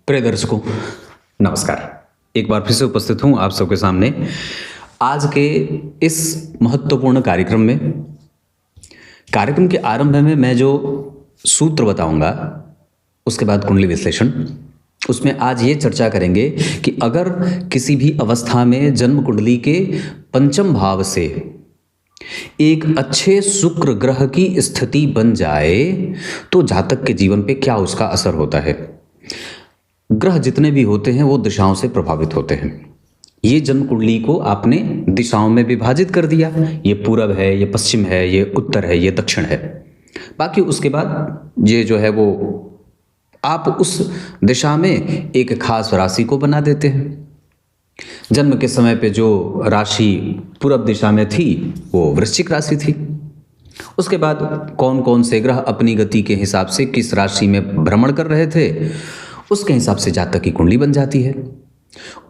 प्रिय दर्शकों, नमस्कार। एक बार फिर से उपस्थित हूँ आप सबके सामने आज के इस महत्वपूर्ण कार्यक्रम के आरंभ में मैं जो सूत्र बताऊंगा, उसके बाद कुंडली विश्लेषण, उसमें आज ये चर्चा करेंगे कि अगर किसी भी अवस्था में जन्म कुंडली के पंचम भाव से एक अच्छे शुक्र ग्रह की स्थिति बन जाए तो जातक के जीवन पे क्या उसका असर होता है। ग्रह जितने भी होते हैं वो दिशाओं से प्रभावित होते हैं। ये जन्म कुंडली को आपने दिशाओं में विभाजित कर दिया, ये पूरब है, ये पश्चिम है, ये उत्तर है, ये दक्षिण है। बाकी उसके बाद ये जो है वो आप उस दिशा में एक खास राशि को बना देते हैं। जन्म के समय पे जो राशि पूरब दिशा में थी वो वृश्चिक राशि थी। उसके बाद कौन कौन से ग्रह अपनी गति के हिसाब से किस राशि में भ्रमण कर रहे थे, उसके हिसाब से जातक की कुंडली बन जाती है।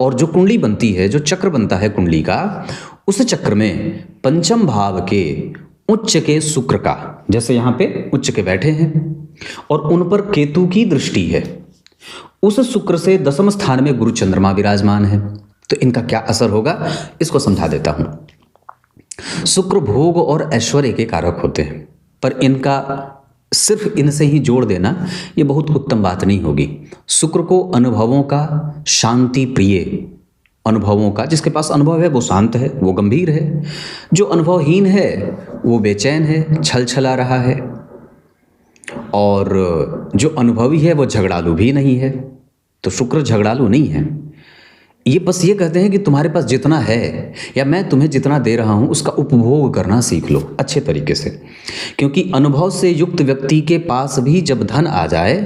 और जो कुंडली बनती है, जो चक्र बनता है कुंडली का, उस चक्र में पंचम भाव के उच्च के शुक्र का, जैसे यहाँ पे उच्च के बैठे हैं और उन पर केतु की दृष्टि है, उस शुक्र से दसम स्थान में गुरु चंद्रमा विराजमान है। तो इनका क्या असर होगा इसको समझा देता हूं। शुक्र भोग और ऐश्वर्य के कारक होते हैं, पर इनका सिर्फ इनसे ही जोड़ देना ये बहुत उत्तम बात नहीं होगी। शुक्र को अनुभवों का, शांति प्रिय अनुभवों का, जिसके पास अनुभव है वो शांत है, वो गंभीर है। जो अनुभवहीन है वो बेचैन है, छल छला रहा है। और जो अनुभवी है वो झगड़ालू भी नहीं है। तो शुक्र झगड़ालू नहीं है। ये बस ये कहते हैं कि तुम्हारे पास जितना है या मैं तुम्हें जितना दे रहा हूं उसका उपभोग करना सीख लो अच्छे तरीके से। क्योंकि अनुभव से युक्त व्यक्ति के पास भी जब धन आ जाए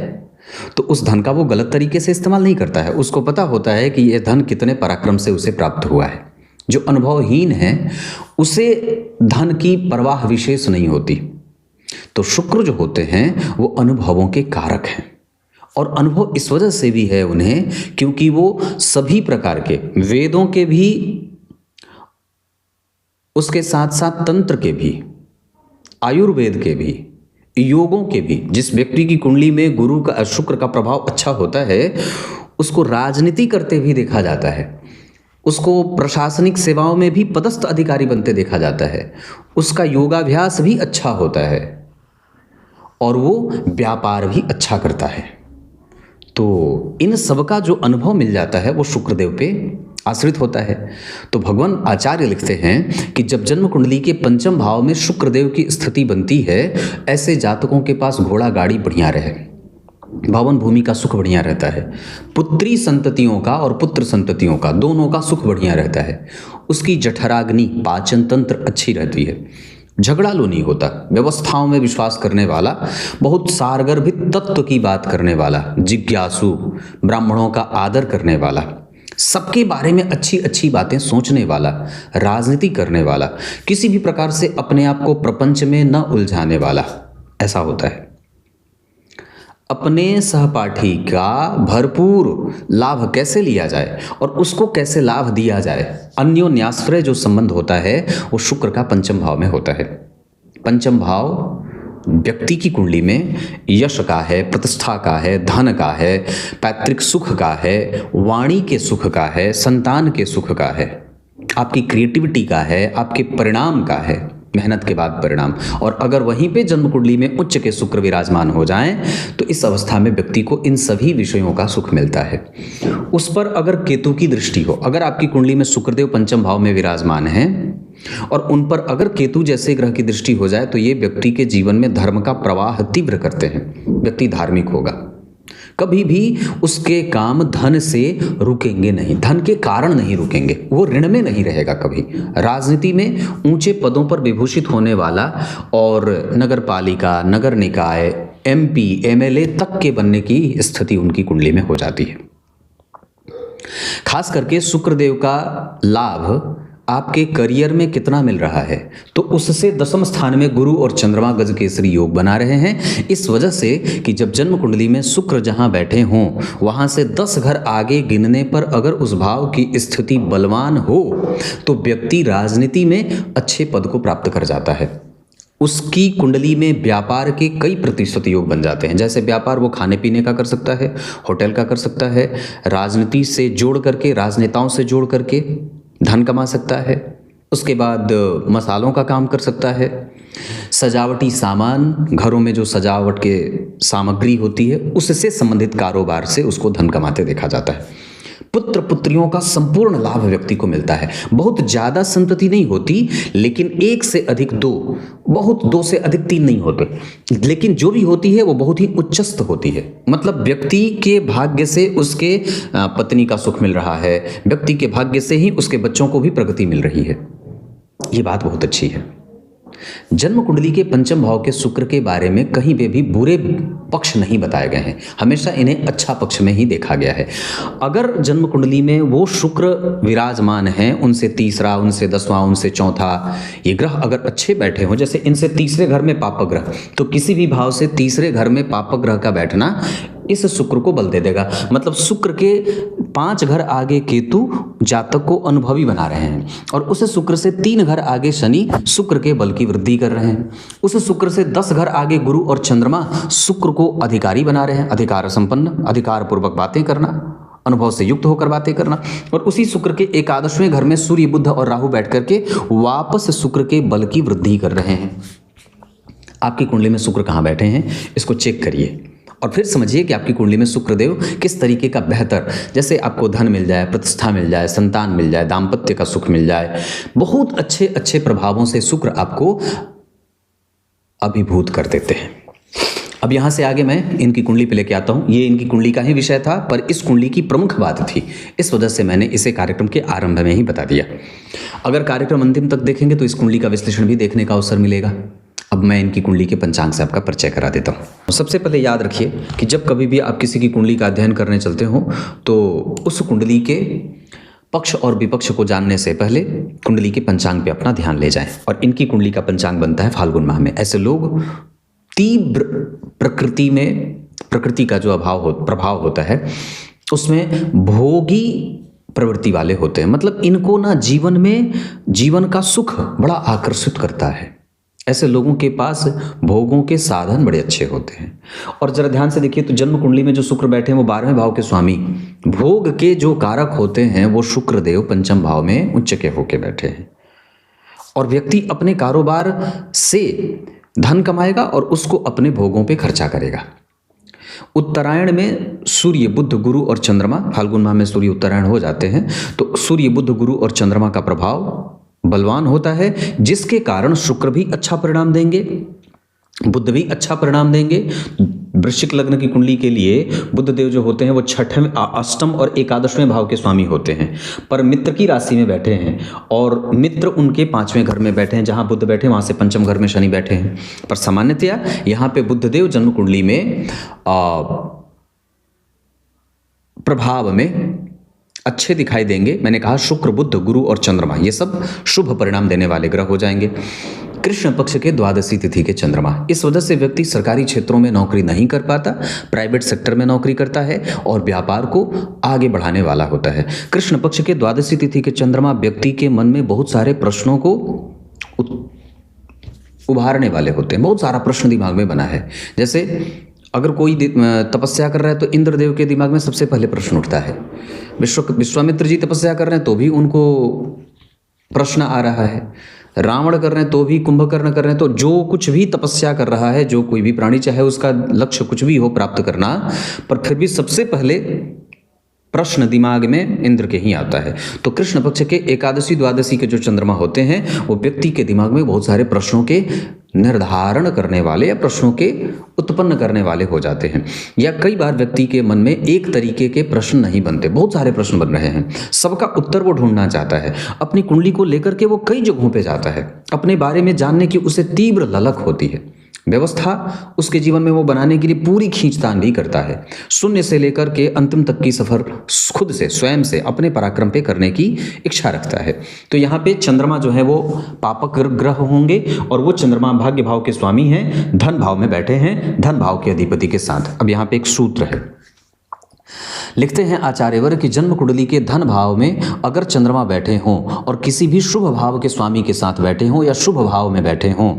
तो उस धन का वो गलत तरीके से इस्तेमाल नहीं करता है। उसको पता होता है कि ये धन कितने पराक्रम से उसे प्राप्त हुआ है। जो अनुभवहीन है उसे धन की परवाह विशेष नहीं होती। तो शुक्र जो होते हैं वो अनुभवों के कारक हैं। और अनुभव इस वजह से भी है उन्हें क्योंकि वो सभी प्रकार के वेदों के भी, उसके साथ साथ तंत्र के भी, आयुर्वेद के भी, योगों के भी, जिस व्यक्ति की कुंडली में गुरु का, शुक्र का प्रभाव अच्छा होता है उसको राजनीति करते भी देखा जाता है, उसको प्रशासनिक सेवाओं में भी पदस्थ अधिकारी बनते देखा जाता है, उसका योगाभ्यास भी अच्छा होता है और वो व्यापार भी अच्छा करता है। तो इन सब का जो अनुभव मिल जाता है वो शुक्रदेव पे आश्रित होता है। तो भगवान आचार्य लिखते हैं कि जब जन्म कुंडली के पंचम भाव में शुक्रदेव की स्थिति बनती है, ऐसे जातकों के पास घोड़ा गाड़ी बढ़िया रहे, भवन भूमि का सुख बढ़िया रहता है, पुत्री संततियों का और पुत्र संततियों का दोनों का सुख बढ़िया रहता है, उसकी जठराग्नि पाचन तंत्र अच्छी रहती है, झगड़ालू नहीं होता, व्यवस्थाओं में विश्वास करने वाला, बहुत सारगर्भित तत्व की बात करने वाला, जिज्ञासु, ब्राह्मणों का आदर करने वाला, सबके बारे में अच्छी अच्छी बातें सोचने वाला, राजनीति करने वाला, किसी भी प्रकार से अपने आप को प्रपंच में न उलझाने वाला, ऐसा होता है। अपने सहपाठी का भरपूर लाभ कैसे लिया जाए और उसको कैसे लाभ दिया जाए, अन्योन्याश्रय जो संबंध होता है वो शुक्र का पंचम भाव में होता है। पंचम भाव व्यक्ति की कुंडली में यश का है, प्रतिष्ठा का है, धन का है, पैतृक सुख का है, वाणी के सुख का है, संतान के सुख का है, आपकी क्रिएटिविटी का है, आपके परिणाम का है, मेहनत के बाद परिणाम। और अगर वहीं पे जन्म कुंडली में उच्च के शुक्र विराजमान हो जाएं तो इस अवस्था में व्यक्ति को इन सभी विषयों का सुख मिलता है। उस पर अगर केतु की दृष्टि हो, अगर आपकी कुंडली में शुक्रदेव पंचम भाव में विराजमान है और उन पर अगर केतु जैसे ग्रह की दृष्टि हो जाए तो ये व्यक्ति के जीवन में धर्म का प्रवाह तीव्र करते हैं। व्यक्ति धार्मिक होगा, कभी भी उसके काम धन से रुकेंगे नहीं, धन के कारण नहीं रुकेंगे, वो ऋण में नहीं रहेगा कभी। राजनीति में ऊंचे पदों पर विभूषित होने वाला और नगर पालिका, नगर निकाय, MP, MLA तक के बनने की स्थिति उनकी कुंडली में हो जाती है। खास करके शुक्रदेव का लाभ आपके करियर में कितना मिल रहा है, तो उससे दसम स्थान में गुरु और चंद्रमा गज केसरी योग बना रहे हैं। इस वजह से कि जब जन्म कुंडली में शुक्र जहां बैठे हों वहां से 10 घर आगे गिनने पर अगर उस भाव की स्थिति बलवान हो तो व्यक्ति राजनीति में अच्छे पद को प्राप्त कर जाता है। उसकी कुंडली में व्यापार के कई प्रतिशत योग बन जाते हैं। जैसे व्यापार वो खाने पीने का कर सकता है, होटल का कर सकता है, राजनीति से जोड़ करके, राजनेताओं से जोड़ करके धन कमा सकता है। उसके बाद मसालों का काम कर सकता है, सजावटी सामान, घरों में जो सजावट के सामग्री होती है उससे संबंधित कारोबार से उसको धन कमाते देखा जाता है। पुत्र पुत्रियों का संपूर्ण लाभ व्यक्ति को मिलता है। बहुत ज़्यादा संतति नहीं होती, लेकिन 1 से अधिक 2, बहुत 2 से अधिक 3 नहीं होते, लेकिन जो भी होती है वो बहुत ही उच्चस्त होती है। मतलब व्यक्ति के भाग्य से उसके पत्नी का सुख मिल रहा है, व्यक्ति के भाग्य से ही उसके बच्चों को भी प्रगति मिल रही है। ये बात बहुत अच्छी है। जन्म कुंडली के पंचम भाव के शुक्र के बारे में कहीं पे भी बुरे पक्ष नहीं बताए गए हैं, हमेशा इन्हें अच्छा पक्ष में ही देखा गया है। अगर जन्म कुंडली में वो शुक्र विराजमान है, उनसे तीसरा, उनसे 10वां, उनसे चौथा, ये ग्रह अगर अच्छे बैठे हों, जैसे इनसे तीसरे घर में पापक ग्रह, तो किसी भी भाव से तीसरे घर में पापक ग्रह का बैठना इस शुक्र को बल दे देगा। मतलब शुक्र के 5 घर आगे केतु जातक को अनुभवी बना रहे हैं, और उस शुक्र से 3 घर आगे शनि शुक्र के बल की वृद्धि कर रहे हैं। उस शुक्र से 10 घर आगे गुरु और चंद्रमा शुक्र को अधिकारी बना रहे हैं, अधिकार संपन्न, अधिकार पूर्वक बातें करना, अनुभव से युक्त होकर बातें करना। और उसी शुक्र के 11वें घर में सूर्य, बुध और राहु बैठ करके वापस शुक्र के बल की वृद्धि कर रहे हैं। आपकी कुंडली में शुक्र कहाँ बैठे हैं इसको चेक करिए और फिर समझिए कि आपकी कुंडली में शुक्रदेव किस तरीके का बेहतर, जैसे आपको धन मिल जाए, प्रतिष्ठा मिल जाए, संतान मिल जाए, दाम्पत्य का सुख मिल जाए, बहुत अच्छे अच्छे प्रभावों से शुक्र आपको अभिभूत कर देते हैं। अब यहाँ से आगे मैं इनकी कुंडली पे लेके आता हूँ। ये इनकी कुंडली का ही विषय था, पर इस कुंडली की प्रमुख बात थी, इस वजह से मैंने इसे कार्यक्रम के आरंभ में ही बता दिया। अगर कार्यक्रम अंतिम तक देखेंगे तो इस कुंडली का विश्लेषण भी देखने का अवसर मिलेगा। अब मैं इनकी कुंडली के पंचांग से आपका परिचय करा देता हूँ। सबसे पहले याद रखिए कि जब कभी भी आप किसी की कुंडली का अध्ययन करने चलते हो तो उस कुंडली के पक्ष और विपक्ष को जानने से पहले कुंडली के पंचांग पे अपना ध्यान ले जाएं। और इनकी कुंडली का पंचांग बनता है फाल्गुन माह में। ऐसे लोग तीव्र प्रकृति का जो प्रभाव होता है उसमें भोगी प्रवृत्ति वाले होते हैं। मतलब इनको ना जीवन का सुख बड़ा आकर्षित करता है। ऐसे लोगों के पास भोगों के साधन बड़े अच्छे होते हैं। और जरा ध्यान से देखिए तो जन्म कुंडली में जो शुक्र बैठे हैं वो 12वें भाव के स्वामी, भोग के जो कारक होते हैं वो शुक्रदेव पंचम भाव में उच्च के होके बैठे हैं। और व्यक्ति अपने कारोबार से धन कमाएगा और उसको अपने भोगों पे खर्चा करेगा। उत्तरायण में सूर्य, बुध, गुरु और चंद्रमा, फाल्गुन माह में सूर्य उत्तरायण हो जाते हैं, तो सूर्य, बुध, गुरु और चंद्रमा का प्रभाव बलवान होता है, जिसके कारण शुक्र भी अच्छा परिणाम देंगे, बुध भी अच्छा परिणाम देंगे। वृश्चिक लग्न की कुंडली के लिए बुध देव जो होते हैं वो 6वें, 8वें और 11वें भाव के स्वामी होते हैं, पर मित्र की राशि में बैठे हैं और मित्र उनके 5वें घर में बैठे हैं। जहां बुध बैठे वहां से पंचम घर में शनि बैठे हैं। पर सामान्यतया यहाँ पे बुध देव जन्म कुंडली में प्रभाव में अच्छे दिखाई देंगे। मैंने कहा शुक्र, बुध, गुरु और चंद्रमा ये सब शुभ परिणाम देने वाले ग्रह हो जाएंगे। कृष्ण पक्ष के द्वादशी तिथि के चंद्रमा, इस वजह से व्यक्ति सरकारी क्षेत्रों में नौकरी नहीं कर पाता, प्राइवेट सेक्टर में नौकरी करता है और व्यापार को आगे बढ़ाने वाला होता है। कृष्ण पक्ष के द्वादशी तिथि के चंद्रमा व्यक्ति के मन में बहुत सारे प्रश्नों को उभारने वाले होते हैं। बहुत सारा प्रश्न दिमाग में बना है। जैसे अगर कोई तपस्या कर रहा है तो इंद्रदेव के दिमाग में सबसे पहले प्रश्न उठता है। विश्वामित्र जी तपस्या कर रहे हैं तो भी उनको प्रश्न आ रहा है। रावण कर रहे हैं तो भी, कुंभकर्ण कर रहे हैं तो, जो कुछ भी तपस्या कर रहा है, जो कोई भी प्राणी, चाहे उसका लक्ष्य कुछ भी हो प्राप्त करना, पर फिर भी सबसे पहले प्रश्न दिमाग में इंद्र के ही आता है। तो कृष्ण पक्ष के एकादशी द्वादशी के जो चंद्रमा होते हैं वो व्यक्ति के दिमाग में बहुत सारे प्रश्नों के निर्धारण करने वाले या प्रश्नों के उत्पन्न करने वाले हो जाते हैं। या कई बार व्यक्ति के मन में एक तरीके के प्रश्न नहीं बनते, बहुत सारे प्रश्न बन रहे हैं, सबका उत्तर वो ढूंढना चाहता है। अपनी कुंडली को लेकर के वो कई जगहों पे जाता है, अपने बारे में जानने की उसे तीव्र ललक होती है। व्यवस्था उसके जीवन में वो बनाने के लिए पूरी खींचतान भी करता है। शून्य से लेकर के अंतिम तक की सफर खुद से, स्वयं से, अपने पराक्रम पे करने की इच्छा रखता है। तो यहाँ पे चंद्रमा जो है वो पापक ग्रह होंगे और वो चंद्रमा भाग्य भाव के स्वामी हैं, धन भाव में बैठे हैं, धन भाव के अधिपति के साथ। अब यहाँ पे एक सूत्र है, लिखते हैं आचार्यवर कि जन्म कुंडली के धन भाव में अगर चंद्रमा बैठे हों और किसी भी शुभ भाव के स्वामी के साथ बैठे हों या शुभ भाव में बैठे हों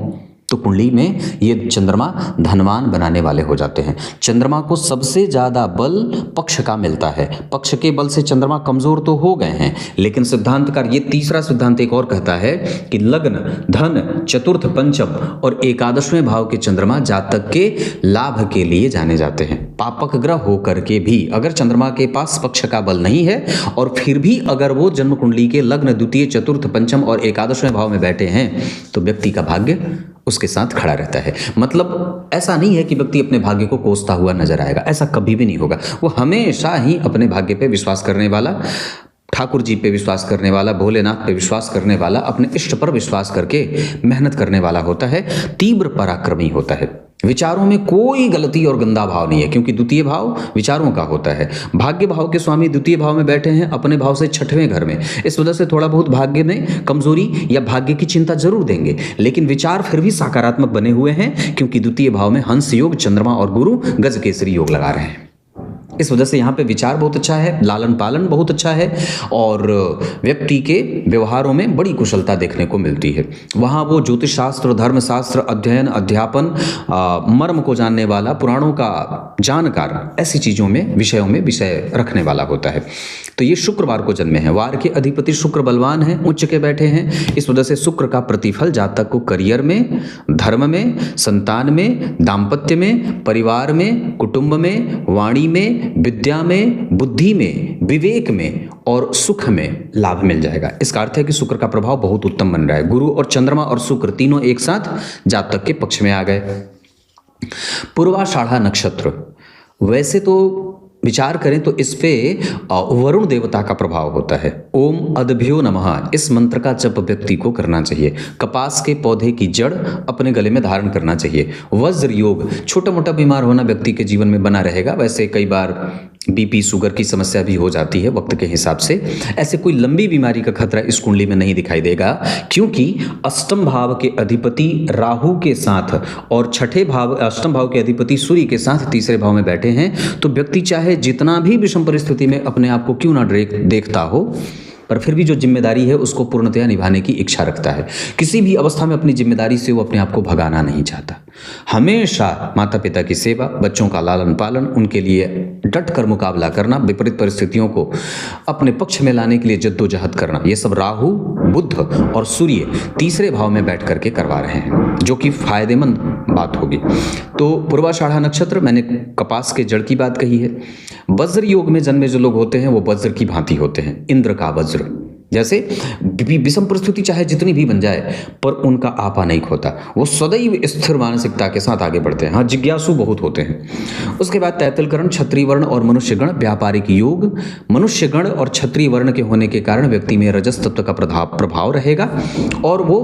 तो कुंडली में ये चंद्रमा धनवान बनाने वाले हो जाते हैं। चंद्रमा को सबसे ज़्यादा बल पक्ष का मिलता है। पक्ष के बल से चंद्रमा कमज़ोर तो हो गए हैं, लेकिन सिद्धांतकार ये तीसरा सिद्धांत एक और कहता है कि लग्न, धन, चतुर्थ, पंचम और एकादशवें भाव के चंद्रमा जातक के लाभ के लिए जाने जाते हैं। पापक ग्रह होकर के भी अगर चंद्रमा के पास पक्ष का बल नहीं है और फिर भी अगर वो जन्म कुंडली के लग्न, द्वितीय, चतुर्थ, पंचम और एकादशवें भाव में बैठे हैं तो व्यक्ति का भाग्य उसके साथ खड़ा रहता है। मतलब ऐसा नहीं है कि व्यक्ति अपने भाग्य को कोसता हुआ नजर आएगा, ऐसा कभी भी नहीं होगा। वो हमेशा ही अपने भाग्य पे विश्वास करने वाला, ठाकुर जी पे विश्वास करने वाला, भोलेनाथ पे विश्वास करने वाला, अपने इष्ट पर विश्वास करके मेहनत करने वाला होता है, तीव्र पराक्रमी होता है। विचारों में कोई गलती और गंदा भाव नहीं है, क्योंकि द्वितीय भाव विचारों का होता है। भाग्य भाव के स्वामी द्वितीय भाव में बैठे हैं, अपने भाव से छठवें घर में। इस वजह से थोड़ा बहुत भाग्य में कमजोरी या भाग्य की चिंता जरूर देंगे, लेकिन विचार फिर भी सकारात्मक बने हुए हैं, क्योंकि द्वितीय भाव में हंस योग, चंद्रमा और गुरु गज केसरी योग लगा रहे हैं। इस वजह से यहाँ पे विचार बहुत अच्छा है, लालन पालन बहुत अच्छा है और व्यक्ति के व्यवहारों में बड़ी कुशलता देखने को मिलती है। वहाँ वो ज्योतिष शास्त्र, धर्मशास्त्र, अध्ययन, अध्यापन, मर्म को जानने वाला, पुराणों का जानकार, ऐसी चीज़ों में, विषयों में विषय रखने वाला होता है। तो ये शुक्रवार को जन्मे हैं। वार के अधिपति शुक्र बलवान हैं, उच्च के बैठे हैं। इस वजह से शुक्र का प्रतिफल जातक को करियर में, धर्म में, संतान में, दाम्पत्य में, परिवार में, कुटुंब में, वाणी में, विद्या में, बुद्धि में, विवेक में और सुख में लाभ मिल जाएगा। इसका अर्थ है कि शुक्र का प्रभाव बहुत उत्तम बन रहा है। गुरु और चंद्रमा और शुक्र तीनों एक साथ जातक के पक्ष में आ गए। पूर्वाषाढ़ा नक्षत्र, वैसे तो विचार करें तो इस पे वरुण देवता का प्रभाव होता है। ओम अदभ्यो नमः, इस मंत्र का जप व्यक्ति को करना चाहिए। कपास के पौधे की जड़ अपने गले में धारण करना चाहिए। वज्र योग, छोटा मोटा बीमार होना व्यक्ति के जीवन में बना रहेगा। वैसे कई बार बीपी, शुगर की समस्या भी हो जाती है वक्त के हिसाब से। ऐसे कोई लंबी बीमारी का खतरा इस कुंडली में नहीं दिखाई देगा, क्योंकि अष्टम भाव के अधिपति राहु के साथ और छठे भाव, अष्टम भाव के अधिपति सूर्य के साथ तीसरे भाव में बैठे हैं। तो व्यक्ति चाहे जितना भी विषम परिस्थिति में अपने आप को क्यों ना देखता हो, पर फिर भी जो जिम्मेदारी है उसको पूर्णतया निभाने की इच्छा रखता है। किसी भी अवस्था में अपनी जिम्मेदारी से वो अपने आप को भगाना नहीं चाहता। हमेशा माता पिता की सेवा, बच्चों का लालन पालन, उनके लिए डट कर मुकाबला करना, विपरीत परिस्थितियों को अपने पक्ष में लाने के लिए जद्दोजहद करना, ये सब राहु, बुध और सूर्य तीसरे भाव में बैठ करके करवा रहे हैं, जो कि फायदेमंद बात होगी। तो पूर्वाषाढ़ा नक्षत्र, मैंने कपास के जड़ की बात कही है। वज्र योग में जन्मे जो लोग होते हैं वो वज्र की भांति होते हैं, इंद्र का वज्र। जैसे विषम परिस्थिति चाहे जितनी भी बन जाए, पर उनका आपा नहीं खोता। वो सदैव स्थिर मानसिकता के साथ आगे बढ़ते हैं। हाँ, जिज्ञासु बहुत होते हैं। उसके बाद तैतलकरण, क्षत्रिय वर्ण और मनुष्यगण, व्यापारिक योग। मनुष्यगण और क्षत्रिय वर्ण के होने के कारण व्यक्ति में रजस तत्व का प्रभाव रहेगा और वो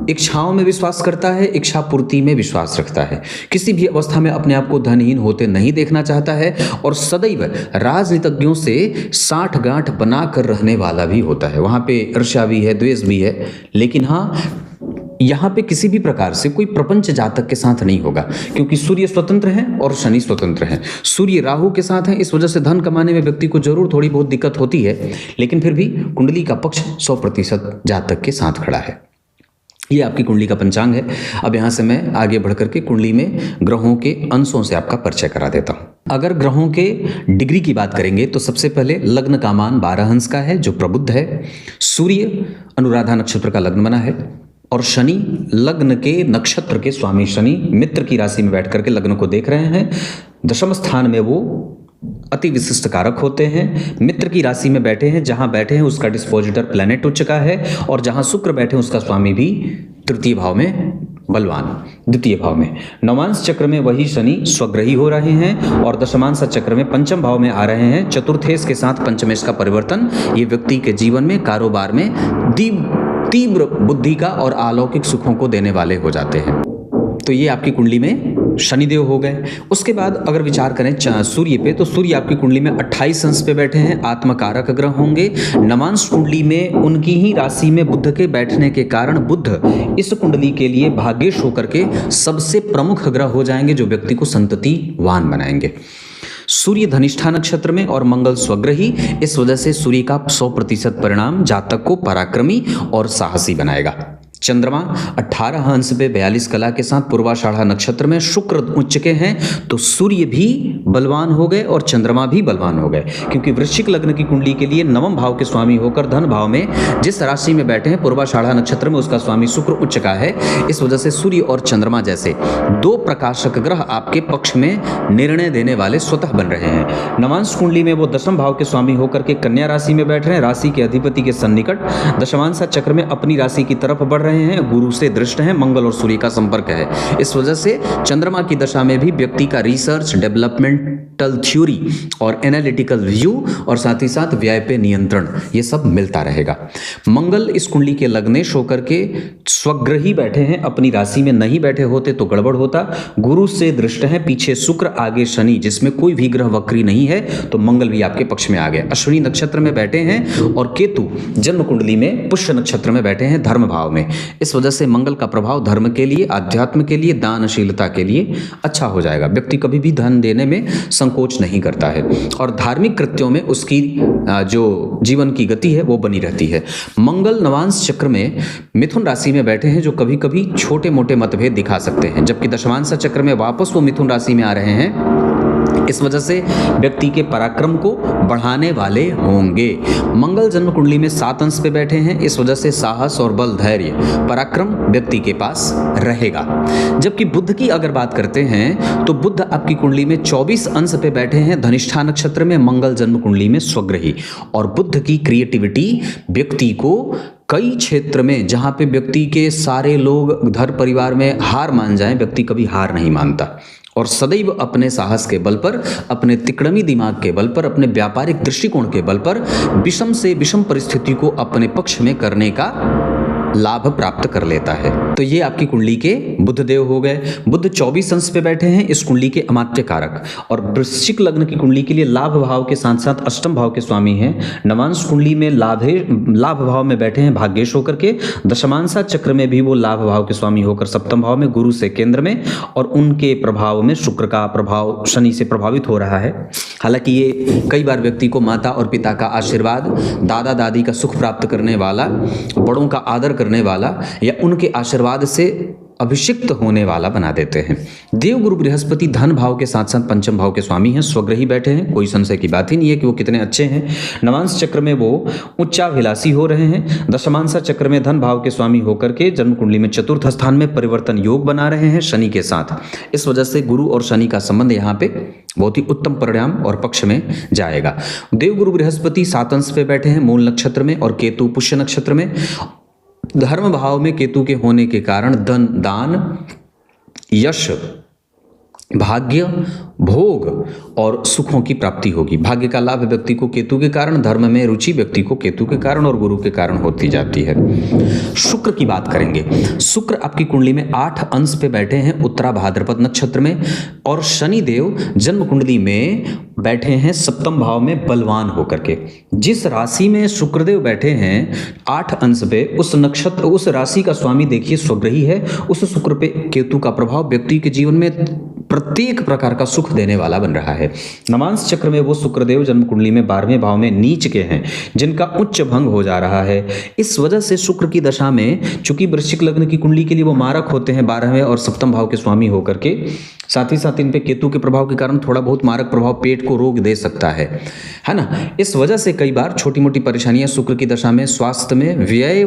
इच्छाओं में विश्वास करता है, इच्छा पूर्ति में विश्वास रखता है। किसी भी अवस्था में अपने आप को धनहीन होते नहीं देखना चाहता है और सदैव राजनीतिज्ञों से साठ गांठ बना कर रहने वाला भी होता है। वहाँ पे ईर्ष्या भी है, द्वेष भी है, लेकिन हाँ, यहाँ पे किसी भी प्रकार से कोई प्रपंच जातक के साथ नहीं होगा, क्योंकि सूर्य स्वतंत्र है और शनि स्वतंत्र है। सूर्य राहु के साथ है, इस वजह से धन कमाने में व्यक्ति को जरूर थोड़ी बहुत दिक्कत होती है, लेकिन फिर भी कुंडली का पक्ष 100% जातक के साथ खड़ा है। ये आपकी कुंडली का पंचांग है। अब यहाँ से मैं आगे बढ़कर के कुंडली में ग्रहों के अंशों से आपका परिचय करा देता हूँ। अगर ग्रहों के डिग्री की बात करेंगे तो सबसे पहले लग्न का मान 12 अंश का है, जो प्रबुद्ध है। सूर्य अनुराधा नक्षत्र का लग्न बना है और शनि लग्न के नक्षत्र के स्वामी शनि मित्र की राशि में बैठ करके लग्न को देख रहे हैं। दशम स्थान में वो अति विशिष्ट कारक होते हैं। मित्र की राशि में बैठे हैं, जहां बैठे हैं उसका डिस्पोजिटर प्लैनेट उच्च का है और जहां शुक्र बैठे हैं उसका स्वामी भी तृतीय भाव में बलवान, द्वितीय भाव में। नवांश चक्र में वही शनि स्वग्रही हो रहे हैं और दशमांश चक्र में पंचम भाव में आ रहे हैं। चतुर्थेश के साथ पंचमेश का परिवर्तन ये व्यक्ति के जीवन में, कारोबार में तीव्र बुद्धि का और अलौकिक सुखों को देने वाले हो जाते हैं। तो ये आपकी कुंडली में शनिदेव हो गए। उसके बाद अगर विचार करें सूर्य पे, तो सूर्य आपकी कुंडली में 28 अंश पे बैठे हैं, आत्मकारक ग्रह होंगे। नवांश कुंडली में उनकी ही राशि में बुध के बैठने के कारण बुध इस कुंडली के लिए भाग्येश होकर के सबसे प्रमुख ग्रह हो जाएंगे, जो व्यक्ति को संततिवान बनाएंगे। सूर्य धनिष्ठा नक्षत्र में और मंगल स्वग्रही, इस वजह से सूर्य का 100% परिणाम जातक को पराक्रमी और साहसी बनाएगा। चंद्रमा 18 अंश पे 42 कला के साथ पूर्वाषाढ़ा नक्षत्र में शुक्र उच्च के हैं, तो सूर्य भी बलवान हो गए और चंद्रमा भी बलवान हो गए, क्योंकि वृश्चिक लग्न की कुंडली के लिए नवम भाव के स्वामी होकर धन भाव में जिस राशि में बैठे हैं पूर्वाषाढ़ा नक्षत्र में, उसका स्वामी शुक्र उच्च का है। इस वजह से सूर्य और चंद्रमा जैसे दो प्रकाशक ग्रह आपके पक्ष में निर्णय देने वाले स्वतः बन रहे हैं। नवांश कुंडली में वो दशम भाव के स्वामी होकर के कन्या राशि में बैठ रहे हैं, राशि के अधिपति के सन्निकट दशमांशा चक्र में अपनी राशि की तरफ बढ़ रहे हैं, गुरु से दृष्ट हैं, मंगल और सूर्य का संपर्क है। इस वजह से चंद्रमा की दशा में भी व्यक्ति का रिसर्च, डेवलपमेंटल थ्योरी और एनालिटिकल व्यू और साथ ही साथ व्यय पे नियंत्रण, ये सब मिलता रहेगा। मंगल इस कुंडली के लग्नेश होकर के स्वग्रही बैठे हैं, अपनी राशि में नहीं बैठे होते तो गड़बड़ होता। गुरु से दृष्ट है, पीछे शुक्र आगे शनि, जिसमें कोई भी ग्रह वक्री नहीं है, तो मंगल भी आपके पक्ष में आ गए। अश्विनी नक्षत्र में बैठे हैं और केतु जन्म कुंडली में पुष्य नक्षत्र में बैठे हैं धर्म भाव में। इस वजह से मंगल का प्रभाव धर्म के लिए, आध्यात्म के लिए, दानशीलता के लिए अच्छा हो जाएगा। व्यक्ति कभी भी धन देने में संकोच नहीं करता है और धार्मिक कृत्यों में उसकी जो जीवन की गति है वो बनी रहती है। मंगल नवांश चक्र में मिथुन राशि में बैठे हैं, जो कभी कभी छोटे मोटे मतभेद दिखा सकते हैं, जबकि दशमांशा चक्र में वापस वो मिथुन राशि में आ रहे हैं। इस वजह से व्यक्ति के पराक्रम को बढ़ाने वाले होंगे। मंगल जन्म कुंडली में 7 अंश पे बैठे हैं, इस वजह से साहस और बल, धैर्य, पराक्रम व्यक्ति के पास रहेगा। जबकि बुध की अगर बात करते हैं तो बुध आपकी कुंडली में 24 अंश पे बैठे हैं, धनिष्ठा नक्षत्र में, मंगल जन्म कुंडली में स्वग्रही। और बुध की क्रिएटिविटी व्यक्ति को कई क्षेत्र में, जहां पे व्यक्ति के सारे लोग घर परिवार में हार मान जाएं, व्यक्ति कभी हार नहीं मानता और सदैव अपने साहस के बल पर, अपने तिकड़मी दिमाग के बल पर, अपने व्यापारिक दृष्टिकोण के बल पर विषम से विषम परिस्थिति को अपने पक्ष में करने का लाभ प्राप्त कर लेता है। तो ये आपकी कुंडली के बुध देव हो गए। बुध 24 अंश पे बैठे हैं, इस कुंडली के अमात्य कारक, और वृश्चिक लग्न की कुंडली के लिए लाभ भाव के साथ साथ अष्टम भाव के स्वामी हैं। नवांश कुंडली में लाभ भाव में बैठे हैं भाग्येश होकर के, दशमांशा चक्र में भी वो लाभ भाव के स्वामी होकर सप्तम भाव में, गुरु से केंद्र में, और उनके प्रभाव में शुक्र का प्रभाव शनि से प्रभावित हो रहा है। हालांकि ये कई बार व्यक्ति को माता और पिता का आशीर्वाद, दादा दादी का सुख प्राप्त करने वाला, बड़ों का आदर करने वाला या उनके आशीर्वाद से अभिषिक्त होने वाला बना देते हैं। देव गुरु बृहस्पति धन भाव के साथ साथ पंचम भाव के स्वामी हैं, स्वग्रही बैठे हैं, कोई संशय की बात ही नहीं है कि वो कितने अच्छे हैं। नवांश चक्र में वो उच्चाभिलाषी हो रहे हैं, दशमांशा चक्र में धन भाव के स्वामी होकर के जन्म कुंडली में चतुर्थ स्थान में परिवर्तन योग बना रहे हैं शनि के साथ। इस वजह से गुरु और शनि का संबंध यहाँ पे बहुत ही उत्तम परिणाम और पक्ष में जाएगा। देव गुरु बृहस्पति 7 अंश पे बैठे हैं मूल नक्षत्र में, और केतु पुष्य नक्षत्र में। धर्म भाव में केतु के होने के कारण धन, दान, यश, भाग्य, भोग और सुखों की प्राप्ति होगी। भाग्य का लाभ व्यक्ति को केतु के कारण, धर्म में रुचि व्यक्ति को केतु के कारण और गुरु के कारण होती जाती है। शुक्र की बात करेंगे। शुक्र आपकी कुंडली में 8 अंश पे बैठे हैं उत्तरा भाद्रपद नक्षत्र में, और शनि देव जन्म कुंडली में बैठे हैं सप्तम भाव में बलवान होकर के। जिस राशि में शुक्रदेव बैठे हैं 8 अंश पे, उस नक्षत्र, उस राशि का स्वामी देखिए स्वग्रही है। उस शुक्र पे केतु का प्रभाव व्यक्ति के जीवन में प्रत्येक प्रकार का सुख देने वाला बन रहा है। नवांश चक्र में वो शुक्रदेव जन्म कुंडली में 12वें भाव में नीच के हैं, जिनका उच्च भंग हो जा रहा है। इस वजह से शुक्र की दशा में, चूंकि वृश्चिक लग्न की कुंडली के लिए वो मारक होते हैं 12वें और सप्तम भाव के स्वामी होकर के, साथ ही साथ इन पे केतु के प्रभाव के कारण थोड़ा बहुत मारक प्रभाव पेट को रोग दे सकता है ना। इस वजह से कई बार छोटी मोटी परेशानियां शुक्र की दशा में स्वास्थ्य में व्यय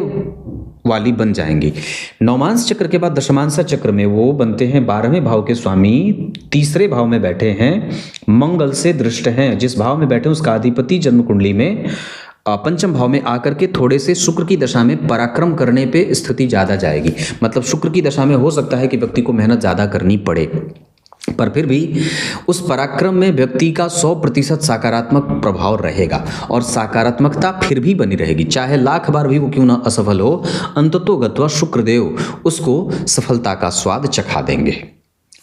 वाली बन जाएंगी। नवमांश चक्र के बाद दशमांशा चक्र में वो बनते हैं 12वें भाव के स्वामी, तीसरे भाव में बैठे हैं, मंगल से दृष्ट हैं। जिस भाव में बैठे हैं उसका अधिपति जन्म कुंडली में पंचम भाव में आकर के थोड़े से शुक्र की दशा में पराक्रम करने पे स्थिति ज़्यादा जाएगी। मतलब शुक्र की दशा में हो सकता है कि व्यक्ति को मेहनत ज़्यादा करनी पड़े, पर फिर भी उस पराक्रम में व्यक्ति का 100% सकारात्मक प्रभाव रहेगा और सकारात्मकता फिर भी बनी रहेगी। चाहे लाख बार भी वो क्यों ना असफल हो, अंततोगत्वा शुक्रदेव उसको सफलता का स्वाद चखा देंगे।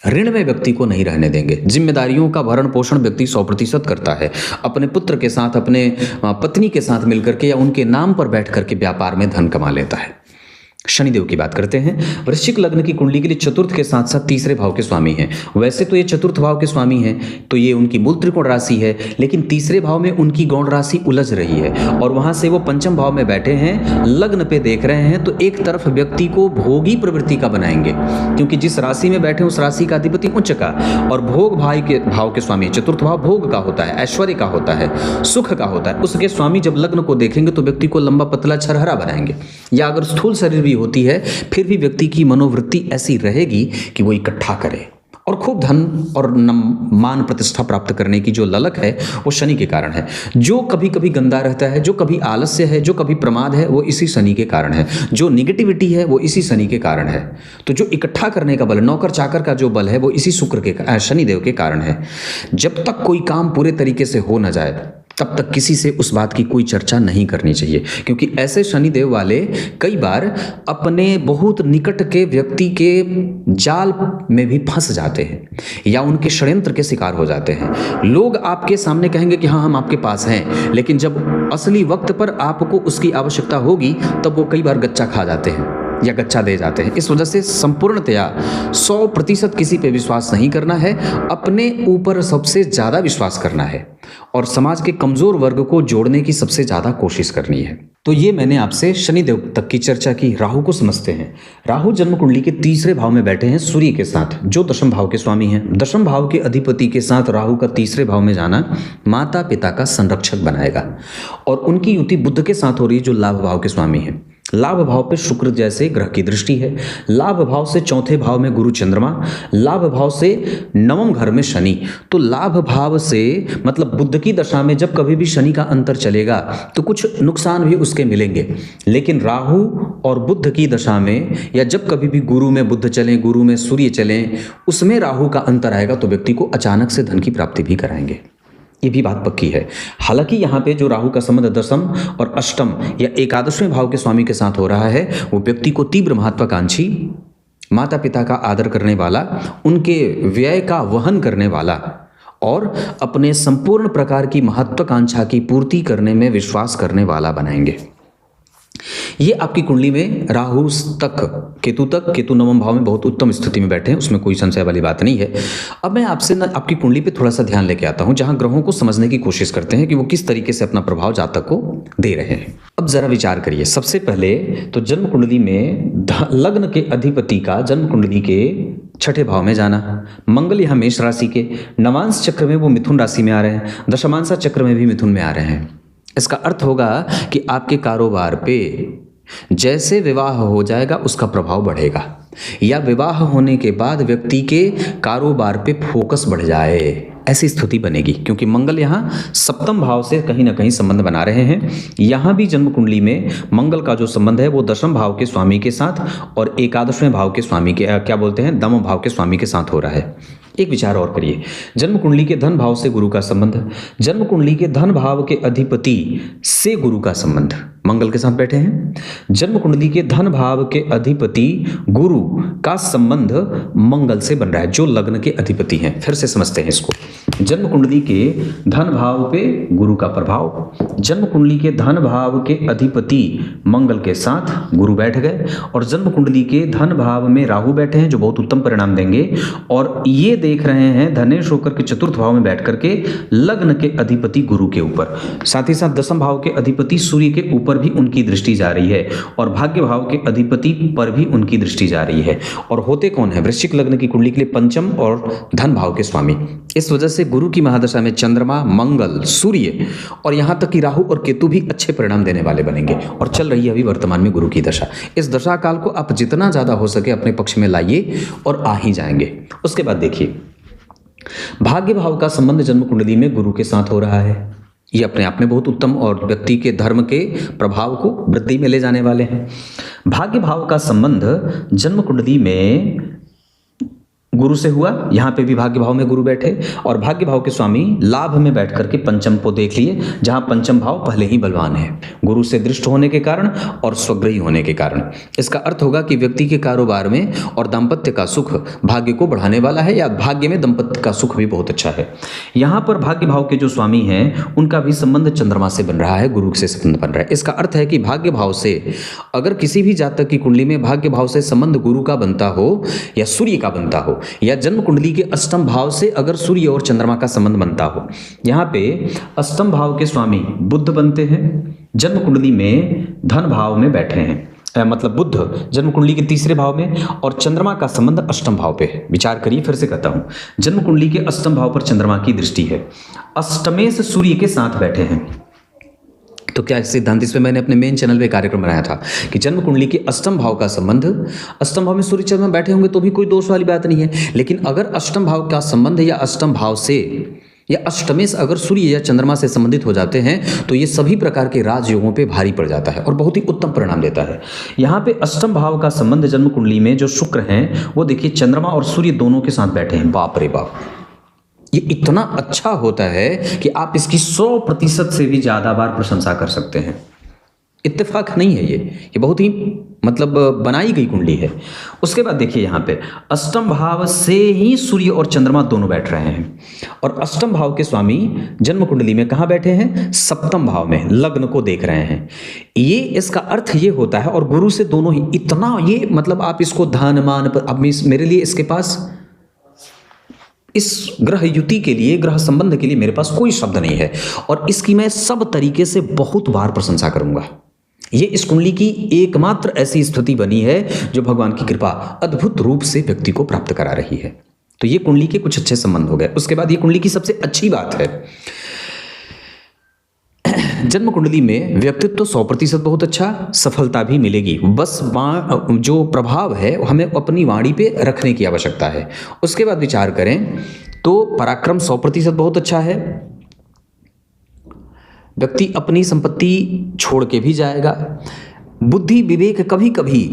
ऋण में व्यक्ति को नहीं रहने देंगे। जिम्मेदारियों का भरण पोषण व्यक्ति 100% करता है। अपने पुत्र के साथ, अपने पत्नी के साथ मिलकर के या उनके नाम पर बैठ करके व्यापार में धन कमा लेता है। शनिदेव की बात करते हैं। वृश्चिक लग्न की कुंडली के लिए चतुर्थ के साथ साथ तीसरे भाव के स्वामी हैं। वैसे तो ये चतुर्थ भाव के स्वामी हैं, तो ये उनकी मूल त्रिकोण राशि है, लेकिन तीसरे भाव में उनकी गौण राशि उलझ रही है और वहां से वो पंचम भाव में बैठे हैं, लग्न पे देख रहे हैं, तो एक तरफ व्यक्ति को भोगी प्रवृत्ति का बनाएंगे, क्योंकि जिस राशि में बैठे उस राशि का अधिपति उच्च का और भोग भाव के स्वामी, चतुर्थ भाव भोग का होता है, ऐश्वर्य का होता है, सुख का होता है, उसके स्वामी जब लग्न को देखेंगे तो व्यक्ति को लंबा पतला छरहरा बनाएंगे, या अगर स्थूल शरीर भी होती है फिर भी व्यक्ति की मनोवृत्ति ऐसी रहेगी कि वो इकट्ठा करे और खूब धन और मान प्रतिष्ठा प्राप्त करने की जो ललक है वो शनि के कारण है। जो कभी कभी गंदा रहता है, जो कभी आलस्य है, जो कभी प्रमाद है, वो इसी शनि के कारण है। जो निगेटिविटी है वो इसी शनि के कारण है। तो जो इकट्ठा करने का बल, नौकर चाकर का जो बल है वो इसी शनिदेव के कारण है। जब तक कोई काम पूरे तरीके से हो ना जाए तब तक किसी से उस बात की कोई चर्चा नहीं करनी चाहिए, क्योंकि ऐसे शनिदेव वाले कई बार अपने बहुत निकट के व्यक्ति के जाल में भी फंस जाते हैं या उनके षड्यंत्र के शिकार हो जाते हैं। लोग आपके सामने कहेंगे कि हाँ हम आपके पास हैं, लेकिन जब असली वक्त पर आपको उसकी आवश्यकता होगी तब वो कई बार गच्चा खा जाते हैं या गच्चा दे जाते हैं। इस वजह से संपूर्णतया 100% किसी पे विश्वास नहीं करना है, अपने ऊपर सबसे ज़्यादा विश्वास करना है और समाज के कमज़ोर वर्ग को जोड़ने की सबसे ज़्यादा कोशिश करनी है। तो ये मैंने आपसे शनिदेव तक की चर्चा की। राहु को समझते हैं। राहु जन्म कुंडली के तीसरे भाव में बैठे हैं सूर्य के साथ, जो दशम भाव के स्वामी हैं। दशम भाव के अधिपति के साथ राहु का तीसरे भाव में जाना माता पिता का संरक्षक बनाएगा और उनकी युति बुध के साथ हो रही, जो लाभ भाव के स्वामी हैं। लाभ भाव पे शुक्र जैसे ग्रह की दृष्टि है। लाभ भाव से चौथे भाव में गुरु चंद्रमा, लाभ भाव से नवम घर में शनि। तो लाभ भाव से मतलब बुध की दशा में जब कभी भी शनि का अंतर चलेगा तो कुछ नुकसान भी उसके मिलेंगे, लेकिन राहु और बुध की दशा में या जब कभी भी गुरु में बुध चलें, गुरु में सूर्य चलें, उसमें राहु का अंतर आएगा तो व्यक्ति को अचानक से धन की प्राप्ति भी कराएंगे। ये भी बात पक्की है। हालांकि यहाँ पे जो राहु का संबंध दशम और अष्टम या एकादशवें भाव के स्वामी के साथ हो रहा है, वो व्यक्ति को तीव्र महत्वाकांक्षी, माता पिता का आदर करने वाला, उनके व्यय का वहन करने वाला और अपने संपूर्ण प्रकार की महत्वाकांक्षा की पूर्ति करने में विश्वास करने वाला बनाएंगे। ये आपकी कुंडली में राहु तक, केतु नवम भाव में बहुत उत्तम स्थिति में बैठे हैं, उसमें कोई संशय वाली बात नहीं है। अब मैं आपसे आपकी कुंडली पे थोड़ा सा ध्यान लेके आता हूं, जहां ग्रहों को समझने की कोशिश करते हैं कि वो किस तरीके से अपना प्रभाव जातक को दे रहे हैं। अब जरा विचार करिए। सबसे पहले तो जन्म कुंडली में लग्न के अधिपति का जन्म कुंडली के छठे भाव में जाना। मंगल यहाँ मेष राशि के, नवांश चक्र में वो मिथुन राशि में आ रहे हैं, दशमांश चक्र में भी मिथुन में आ रहे हैं। इसका अर्थ होगा कि आपके कारोबार पे जैसे विवाह हो जाएगा उसका प्रभाव बढ़ेगा, या विवाह होने के बाद व्यक्ति के कारोबार पे फोकस बढ़ जाए, ऐसी स्थिति बनेगी, क्योंकि मंगल यहाँ सप्तम भाव से कहीं ना कहीं संबंध बना रहे हैं। यहाँ भी जन्म कुंडली में मंगल का जो संबंध है वो दशम भाव के स्वामी के साथ और एकादशवें भाव के स्वामी के दम भाव के स्वामी के साथ हो रहा है। एक विचार और करिए। जन्म कुंडली के धन भाव से गुरु का संबंध, जन्म कुंडली के धन भाव के अधिपति से गुरु का संबंध मंगल के साथ बैठे हैं। जन्म कुंडली के धन भाव के अधिपति गुरु का संबंध मंगल से बन रहा है, जो लग्न के अधिपति हैं। फिर से समझते हैं इसको। जन्म कुंडली के धन भाव पे गुरु का प्रभाव, जन्म कुंडली के धन भाव के अधिपति मंगल के साथ गुरु बैठ गए और जन्म कुंडली के धन भाव में राहु बैठे हैं, जो बहुत उत्तम परिणाम देंगे। और ये देख रहे हैं धनेश होकर के चतुर्थ भाव में बैठ करके लग्न के अधिपति गुरु के ऊपर, साथ ही साथ दशम भाव के अधिपति सूर्य के ऊपर भी उनकी दृष्टि जा रही है और भाग्य भाव के अधिपति पर भी उनकी दृष्टि जा रही है। और होते कौन है? वृश्चिक लग्न की कुंडली के लिए पंचम और धन भाव के स्वामी। इस वजह से गुरु की महादशा में चंद्रमा, मंगल, सूर्य और यहां तक कि राहु और केतु भी अच्छे परिणाम देने वाले बनेंगे। और चल रही है अभी वर्तमान में गुरु की दशा। इस दशा काल को आप जितना ज्यादा हो सके अपने पक्ष में लाइए और आ ही जाएंगे। उसके बाद देखिए, भाग्य भाव का संबंध जन्म कुंडली में गुरु के साथ हो रहा है। ये अपने आप में बहुत उत्तम और व्यक्ति के धर्म के प्रभाव को वृद्धि में ले जाने वाले हैं। भाग्य भाव का संबंध जन्म कुंडली में गुरु से हुआ, यहाँ पे भी भाग्य भाव में गुरु बैठे और भाग्य भाव के स्वामी लाभ में बैठ करके पंचम को देख लिए, जहां पंचम भाव पहले ही बलवान है गुरु से दृष्ट होने के कारण और स्वग्रही होने के कारण। इसका अर्थ होगा कि व्यक्ति के कारोबार में और दाम्पत्य का सुख भाग्य को बढ़ाने वाला है, या भाग्य में दाम्पत्य का सुख भी बहुत अच्छा है। यहाँ पर भाग्य भाव के जो स्वामी हैं उनका भी संबंध चंद्रमा से बन रहा है, गुरु से संबंध बन रहा है। इसका अर्थ है कि भाग्य भाव से अगर किसी भी जातक की कुंडली में भाग्य भाव से संबंध गुरु का बनता हो या सूर्य का बनता हो, या जन्म कुंडली के अष्टम भाव से अगर सूर्य और चंद्रमा का संबंध बनता हो, यहाँ पे अष्टम भाव के स्वामी बुध बनते हैं, जन्म कुंडली में धन भाव में बैठे हैं, मतलब बुध जन्म कुंडली के तीसरे भाव में और चंद्रमा का संबंध अष्टम भाव पे है। विचार करिए, फिर से कहता हूं, जन्म कुंडली के अष्टम भाव पर चंद्रमा की दृष्टि है, अष्टमेश सूर्य के साथ बैठे हैं। तो क्या सिद्धांत, इस पे मैंने अपने मेन चैनल पे कार्यक्रम बनाया था कि जन्म कुंडली के अष्टम भाव का संबंध, अष्टम भाव में सूर्य चंद्रमा बैठे होंगे तो भी कोई दोष वाली बात नहीं है, लेकिन अगर अष्टम भाव का संबंध या अष्टम भाव से या अष्टमेश अगर सूर्य या चंद्रमा से संबंधित हो जाते हैं तो ये सभी प्रकार के राजयोगों पे भारी पड़ जाता है और बहुत ही उत्तम परिणाम देता है। यहाँ पे अष्टम भाव का संबंध जन्म कुंडली में जो शुक्र हैं वो देखिए चंद्रमा और सूर्य दोनों के साथ बैठे हैं। बाप रे बाप, ये इतना अच्छा होता है कि आप इसकी 100% से भी ज्यादा बार प्रशंसा कर सकते हैं। इत्तेफाक नहीं है ये बहुत ही मतलब बनाई गई कुंडली है। उसके बाद देखिए यहाँ पे अष्टम भाव से ही सूर्य और चंद्रमा दोनों बैठ रहे हैं और अष्टम भाव के स्वामी जन्म कुंडली में कहाँ बैठे हैं? सप्तम भाव में, लग्न को देख रहे हैं। ये इसका अर्थ ये होता है, और गुरु से दोनों ही इतना, ये मतलब आप इसको धन मान पर, अब मेरे लिए इसके पास इस ग्रह युति के लिए, ग्रह संबंध के लिए मेरे पास कोई शब्द नहीं है और इसकी मैं सब तरीके से बहुत बार प्रशंसा करूंगा। ये इस कुंडली की एकमात्र ऐसी स्थिति बनी है जो भगवान की कृपा अद्भुत रूप से व्यक्ति को प्राप्त करा रही है। तो ये कुंडली के कुछ अच्छे संबंध हो गए। उसके बाद ये कुंडली की सबसे अच्छी बात है, जन्म कुंडली में व्यक्तित्व 100% बहुत अच्छा, सफलता भी मिलेगी। बस जो प्रभाव है हमें अपनी वाणी पे रखने की आवश्यकता है। उसके बाद विचार करें तो पराक्रम 100% बहुत अच्छा है। व्यक्ति अपनी संपत्ति छोड़ के भी जाएगा। बुद्धि विवेक कभी कभी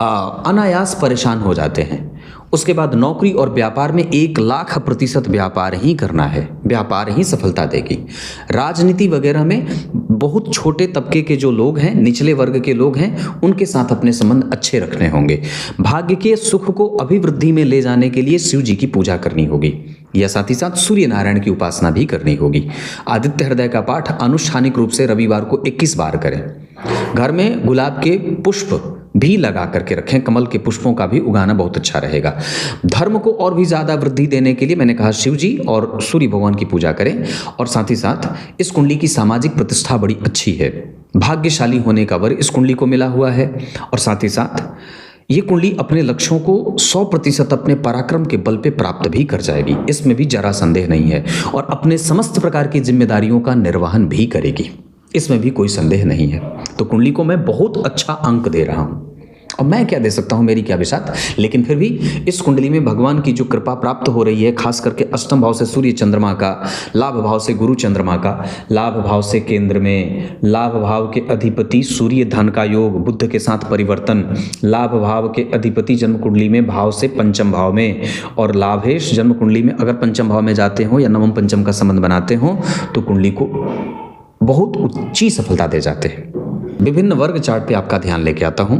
अनायास परेशान हो जाते हैं। उसके बाद नौकरी और व्यापार में 1,00,000% व्यापार ही करना है, व्यापार ही सफलता देगी। राजनीति वगैरह में बहुत छोटे तबके के जो लोग हैं, निचले वर्ग के लोग हैं, उनके साथ अपने संबंध अच्छे रखने होंगे। भाग्य के सुख को अभिवृद्धि में ले जाने के लिए शिव जी की पूजा करनी होगी, या साथ ही साथ सूर्य नारायण की उपासना भी करनी होगी। आदित्य हृदय का पाठ अनुष्ठानिक रूप से रविवार को 21 बार करें। घर में गुलाब के पुष्प भी लगा करके रखें, कमल के पुष्पों का भी उगाना बहुत अच्छा रहेगा। धर्म को और भी ज्यादा वृद्धि देने के लिए मैंने कहा शिव जी और सूर्य भगवान की पूजा करें। और साथ ही साथ इस कुंडली की सामाजिक प्रतिष्ठा बड़ी अच्छी है, भाग्यशाली होने का वर इस कुंडली को मिला हुआ है। और साथ ही साथ ये कुंडली अपने लक्ष्यों को 100% अपने पराक्रम के बल पे प्राप्त भी कर जाएगी, इसमें भी जरा संदेह नहीं है। और अपने समस्त प्रकार की जिम्मेदारियों का निर्वहन भी करेगी, इसमें भी कोई संदेह नहीं है। तो कुंडली को मैं बहुत अच्छा अंक दे रहा हूं। और मैं क्या दे सकता हूं, मेरी क्या विसात, लेकिन फिर भी इस कुंडली में भगवान की जो कृपा प्राप्त हो रही है, खास करके अष्टम भाव से सूर्य चंद्रमा का, लाभ भाव से गुरु चंद्रमा का, लाभ भाव से केंद्र में, लाभ भाव के अधिपति सूर्य धन का योग, बुध के साथ परिवर्तन, लाभ भाव के अधिपति जन्म कुंडली में भाव से पंचम भाव में, और लाभेश जन्म कुंडली में अगर पंचम भाव में जाते हो या नवम पंचम का संबंध बनाते हो तो कुंडली को बहुत ऊंची सफलता दे जाते हैं। विभिन्न वर्ग चार्ट पे आपका ध्यान लेके आता हूं।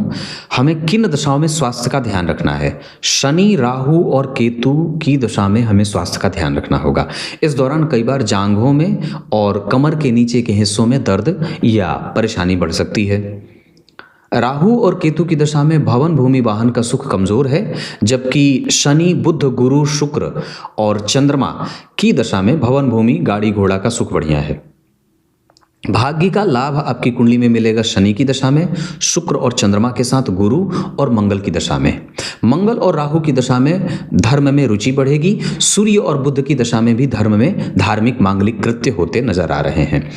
हमें किन दशाओं में स्वास्थ्य का ध्यान रखना है? शनि, राहु और केतु की दशा में हमें स्वास्थ्य का ध्यान रखना होगा। इस दौरान कई बार जांघों में और कमर के नीचे के हिस्सों में दर्द या परेशानी बढ़ सकती है। राहु और केतु की दशा में भवन भूमि वाहन का सुख कमजोर है, जबकि शनि, बुध, गुरु, शुक्र और चंद्रमा की दशा में भवन भूमि, गाड़ी घोड़ा का सुख बढ़िया है। भाग्य का लाभ आपकी कुंडली में मिलेगा शनि की दशा में, शुक्र और चंद्रमा के साथ गुरु और मंगल की दशा में। मंगल और राहु की दशा में धर्म में रुचि बढ़ेगी। सूर्य और बुध की दशा में भी धर्म में धार्मिक मांगलिक कृत्य होते नजर आ रहे हैं।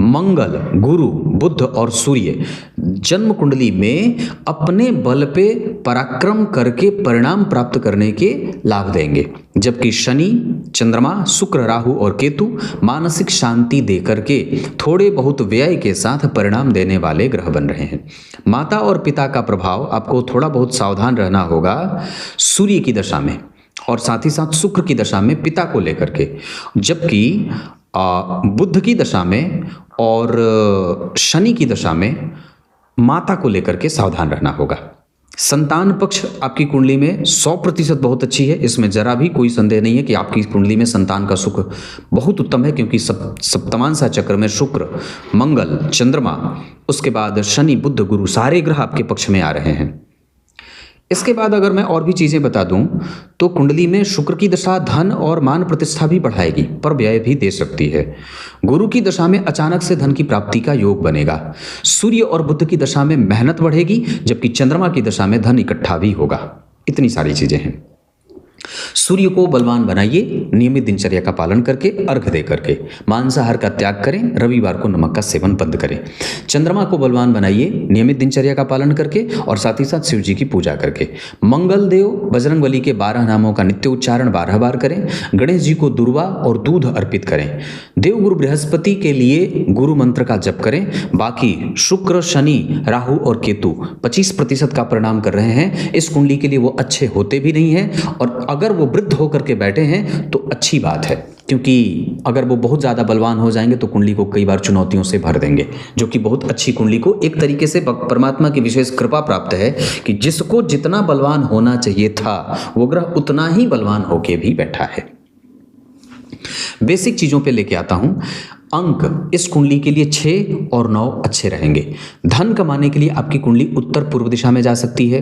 मंगल, गुरु, बुध और सूर्य जन्म कुंडली में अपने बल पे पराक्रम करके परिणाम प्राप्त करने के लाभ देंगे, जबकि शनि, चंद्रमा, शुक्र, राहु और केतु मानसिक शांति देकर के थोड़े बहुत व्यय के साथ परिणाम देने वाले ग्रह बन रहे हैं। माता और पिता का प्रभाव आपको थोड़ा बहुत सावधान रहना होगा सूर्य की दशा में, और साथ ही साथ शुक्र की दशा में पिता को लेकर के, जबकि बुध की दशा में और शनि की दशा में माता को लेकर के सावधान रहना होगा। संतान पक्ष आपकी कुंडली में 100% बहुत अच्छी है, इसमें जरा भी कोई संदेह नहीं है कि आपकी कुंडली में संतान का सुख बहुत उत्तम है, क्योंकि सप्तमांसा चक्र में शुक्र, मंगल, चंद्रमा, उसके बाद शनि, बुध, गुरु सारे ग्रह आपके पक्ष में आ रहे हैं। इसके बाद अगर मैं और भी चीज़ें बता दूं तो कुंडली में शुक्र की दशा धन और मान प्रतिष्ठा भी बढ़ाएगी, पर व्यय भी दे सकती है। गुरु की दशा में अचानक से धन की प्राप्ति का योग बनेगा। सूर्य और बुध की दशा में मेहनत बढ़ेगी, जबकि चंद्रमा की दशा में धन इकट्ठा भी होगा। इतनी सारी चीज़ें हैं। सूर्य को बलवान बनाइए, नियमित दिनचर्या का पालन करके, अर्घ दे करके। मांसाहार का त्याग करें, रविवार को नमक का सेवन बंद करें। चंद्रमा को बलवान बनाइए, नियमित दिनचर्या का पालन करके और साथ ही साथ शिव जी की पूजा करके। मंगल देव बजरंगबली के 12 नामों का नित्य उच्चारण 12 बार करें। गणेश जी को दुर्वा और दूध अर्पित करें। देवगुरु बृहस्पति के लिए गुरु मंत्र का जप करें। बाकी शुक्र, शनि, राहु और केतु 25% का परिणाम कर रहे हैं। इस कुंडली के लिए वो अच्छे होते भी नहीं हैं, और अगर वो वृद्ध होकर के बैठे हैं तो अच्छी बात है, क्योंकि अगर वो बहुत ज़्यादा बलवान हो जाएंगे तो कुंडली को कई बार चुनौतियों से भर देंगे, जो कि बहुत अच्छी कुंडली को एक तरीके से परमात्मा की विशेष कृपा प्राप्त है कि जिसको जितना बलवान होना चाहिए था वो ग्रह उतना ही बलवान होके भी बैठा है। बेसिक चीज़ों पे लेके आता हूं। अंक इस कुंडली के लिए 6 और 9 अच्छे रहेंगे। धन कमाने के लिए आपकी कुंडली उत्तर पूर्व दिशा में जा सकती है।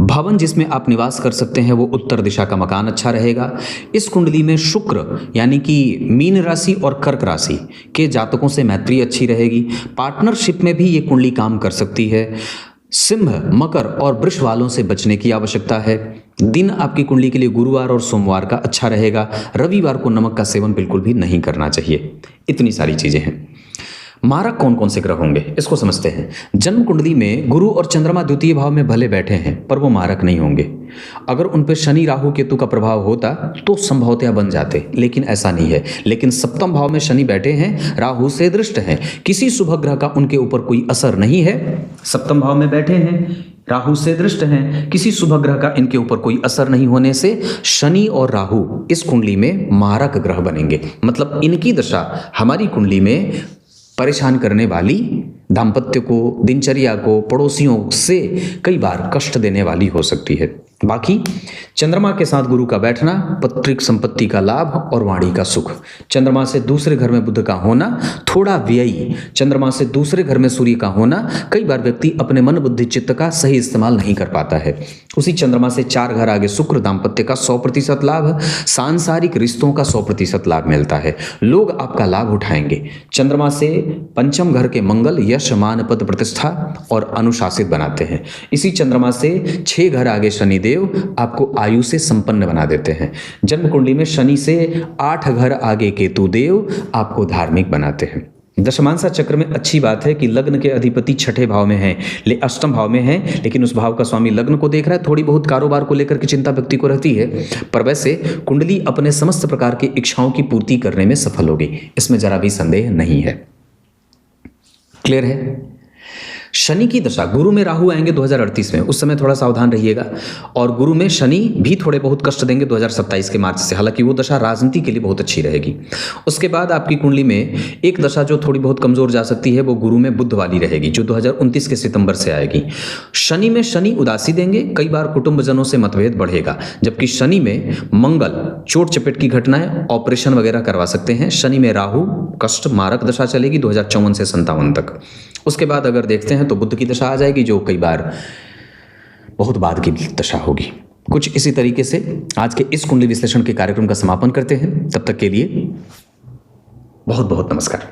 भवन जिसमें आप निवास कर सकते हैं वो उत्तर दिशा का मकान अच्छा रहेगा। इस कुंडली में शुक्र यानी कि मीन राशि और कर्क राशि के जातकों से मैत्री अच्छी रहेगी। पार्टनरशिप में भी ये कुंडली काम कर सकती है। सिंह, मकर और वृष वालों से बचने की आवश्यकता है। दिन आपकी कुंडली के लिए गुरुवार और सोमवार का अच्छा रहेगा। रविवार को नमक का सेवन बिल्कुल भी नहीं करना चाहिए। इतनी सारी चीजें हैं। मारक कौन कौन से ग्रह होंगे इसको समझते हैं। जन्म कुंडली में गुरु और चंद्रमा द्वितीय भाव में भले बैठे हैं, पर वो मारक नहीं होंगे। अगर उन पर शनि, राहु, केतु का प्रभाव होता तो संभवतः बन जाते, लेकिन ऐसा नहीं है। लेकिन सप्तम भाव में शनि बैठे हैं, राहु से दृष्ट हैं, किसी शुभ ग्रह का उनके ऊपर कोई असर नहीं है। सप्तम भाव में बैठे हैं, राहु से दृष्ट हैं, किसी शुभ ग्रह का इनके ऊपर कोई असर नहीं होने से शनि और राहु इस कुंडली में मारक ग्रह बनेंगे। मतलब इनकी दशा हमारी कुंडली में परेशान करने वाली, दाम्पत्य को, दिनचर्या को, पड़ोसियों से कई बार कष्ट देने वाली हो सकती है। बाकी चंद्रमा के साथ गुरु का बैठना, पैतृक संपत्ति का लाभ और वाणी का सुख। चंद्रमा से दूसरे घर में बुध का होना थोड़ा व्ययी। चंद्रमा से दूसरे घर में सूर्य का होना, कई बार व्यक्ति अपने मन, बुद्धि, चित्त का सही इस्तेमाल नहीं कर पाता है। उसी चंद्रमा से 4 घर आगे शुक्र, दाम्पत्य का 100% लाभ, सांसारिक रिश्तों का 100% लाभ मिलता है। लोग आपका लाभ उठाएंगे। चंद्रमा से पंचम घर के मंगल यश, मान, पद, प्रतिष्ठा और अनुशासित बनाते हैं। इसी चंद्रमा से 6 घर आगे शनिदेव आपको आयु से संपन्न बना देते हैं। जन्म कुंडली में शनि से 8 घर आगे केतु देव आपको धार्मिक बनाते हैं। दशमांसा चक्र में अच्छी बात है कि लग्न के अधिपति 6ठे भाव में हैं, 8म भाव में हैं, लेकिन उस भाव का स्वामी लग्न को देख रहा है। थोड़ी बहुत कारोबार को लेकर के चिंता व्यक्ति को रहती है, पर वैसे कुंडली अपने समस्त प्रकार की इच्छाओं की पूर्ति करने में सफल होगी, इसमें जरा भी संदेह नहीं है। क्लियर है। शनि की दशा, गुरु में राहु आएंगे 2038 में, उस समय थोड़ा सावधान रहिएगा। और गुरु में शनि भी थोड़े बहुत कष्ट देंगे 2027 के मार्च से, हालांकि वो दशा राजनीति के लिए बहुत अच्छी रहेगी। उसके बाद आपकी कुंडली में एक दशा जो थोड़ी बहुत कमजोर जा सकती है वो गुरु में बुध वाली रहेगी, जो 2029 के सितंबर से आएगी। शनि में शनि उदासी देंगे, कई बार कुटुंबजनों से मतभेद बढ़ेगा। जबकि शनि में मंगल चोट चपेट की घटनाएं, ऑपरेशन वगैरह करवा सकते हैं। शनि में राहु कष्ट मारक दशा चलेगी 2054 से 57 तक। उसके बाद अगर देखते हैं तो बुध की दशा आ जाएगी, जो कई बार बहुत बाद की दशा होगी। कुछ इसी तरीके से आज के इस कुंडली विश्लेषण के कार्यक्रम का समापन करते हैं। तब तक के लिए बहुत बहुत नमस्कार।